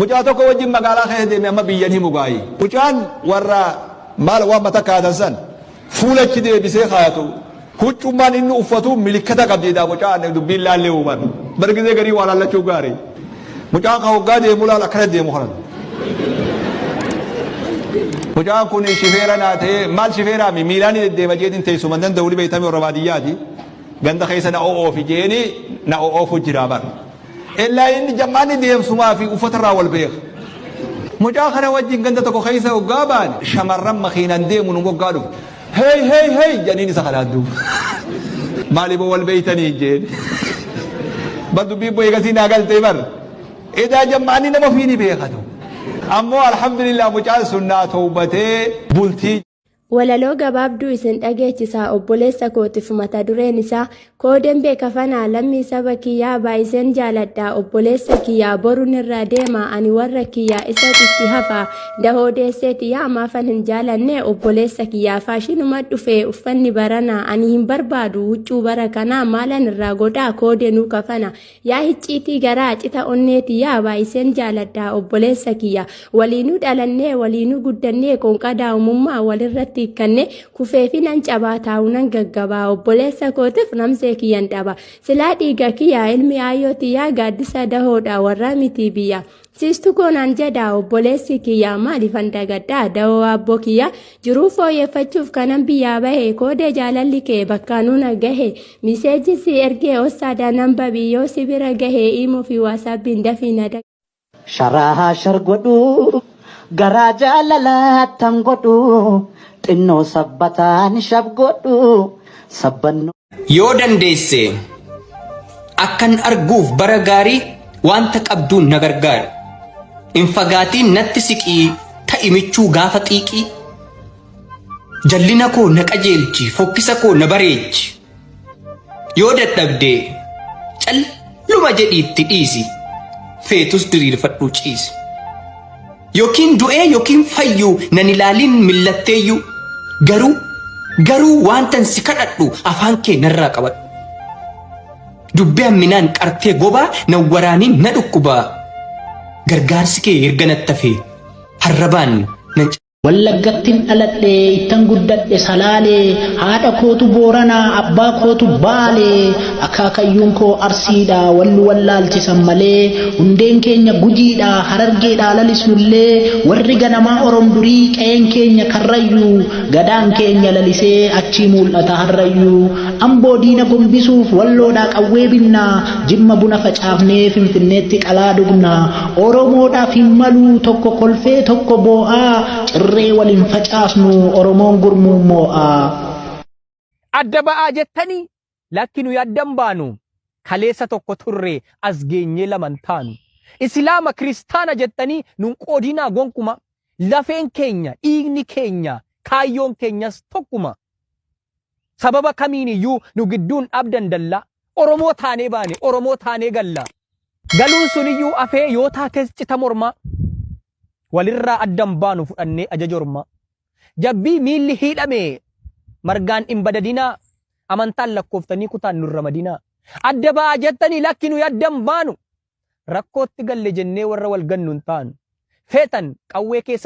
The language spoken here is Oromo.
mucaa tokko wajjin magaalaa keessa deeme amma biyyan himu gaayii mucaan warra maal waan mata kaatan san fuulachi deebisee kaayatu huccummaan inni uffatu milikkata qabdiidha mucaan dubbiin laallee uuman bargizee garii waan lallachuu gaarii mucaan ka hoggaa deemu laal akkana deemu kanan mucaan kun shifeera naa ta'ee maal shifeeraa mi miilaan deema jeetiin teessuma danda'u ni beektamee warra baadiyyaati ganda keessa na oofi jeeni na oofu jira bar illaa inni jammaanni deemsumaa fi uffatarraa wal beeka mucaa kana wajjin ganda tokko keessa hoggaa baan shamarran makiinan deemu nu hoggaa dhufu hey hey hey janiin isa kanaan duuba maaliif wal beeytanii jeen bar dubbii boo eegasii naa galtee bar idaa jammaanni nama fiini beekatu ammoo alhamdulillah mucaan sunnaa tawbatee bultii walaloo gabaabduu isin dhageechisaa obboleessa kootiif mata dureen isaa koodeen beekafanaa lammii saba kiyyaa baay'iseen jaaladhaa obboleessa kiyyaa boruun irraa deema ani warra kiyyaa isatti hafaa dahoo deesseeti yaa maafan hin jaalanne obboleessa kiyyaa faashinuma dhufee uffanni baranaa ani hin barbaadu huccuu bara kanaa maalan irraa godhaa koodeenuu kafana yaa hicciitii garaa cita onneeti yaa baay'iseen jaaladhaa obboleessa kiyyaa waliinuu dhalannee waliinuu guddannee konqadaa uumummaa walirratti kanne kufeefi nan cabaa taa'unan gaggabaa obboleessa kootiif namsee kiyyan dhaba silaa dhiiga kiyyaa ilmi aayyooti yaa gaaddisa dahoodha warra miti biyya siistu koonaan jedha obboleessi kiyyaa maaliifan dagadhaa dahoo abboo kiyyaa jiruu fooyyeffachuuf kanan biyyaa bahe koodee jaalalli kee bakkaanuu na gahe miseejisi ergee ossaadha namba biyyoo sibira gahe imuu fi waasaabbiin dafiina sharaa shargodhu garaa jaalalaattan godhu xinnoo sabbataan shabgodhu sabbanno yoo dandeesse akkan arguuf bara gaarii wanta qabduun na gargaari hin fagaatiin natti siqii ta'i michuu gaafa xiiqii jallina koo na qajeelchi fokkisa koo na bareechi yoo dadhabdee calluma jedhiitti dhiisi feetus diriirfadhuu ciisi yokiin du'ee yokiin fayyuu nan ilaalin millatteeyyuu garuu wantan si kadhadhu afaan kee narraa qabadhu dubbii hamminaan qartee gobaa nan waraaniin na dhukkubaa gargaarsi kee erga nattafee harrabaan nan wallaggattin dhaladhee ittan guddadhe salaalee haadha kootu booranaa abbaa kootu baalee akaakayyuun koo arsiidha wallu wallaalchisan malee hundeen keenya gujiidha harargeedha lalisnullee warri ganamaa oromdurii qe'een keenya karrayyuu gadaan keenya lalisee achii mul'ata harrayyuu amboo diina gombisuuf walloodhaa qawwee binnaa jimma buna facaafnee finfinneetti qalaa dhugnaa oromoodhaaf hin maluu tokko kolfee tokko boo'aa cirree waliin facaafnu oromoon gurmuu moo'aa adda ba'aa jettanii lakkinu yaddan baanu kaleessa tokko turre as geenyee laman taanu islaama kiristaana jettanii nun qoodinaa gonkuma lafeen keenya dhiigni keenya kaayyoon keenyas tokkuma sababa kamiiniyyuu nu gidduun abdan dalla oromoo taanee baane oromoo taanee galla galuun suniyyuu afee yoo taates cita morma walirraa addan baanu fudhannee ajajorma jabbii miilli hidhame margaan hin badadinaa amantaan lakkooftanii kutaan nurra madinaa adda ba'aa jettanii lakkinu yaddan baanu rakkootti galle jennee warra wal gannuun taanu feetan qawwee keessa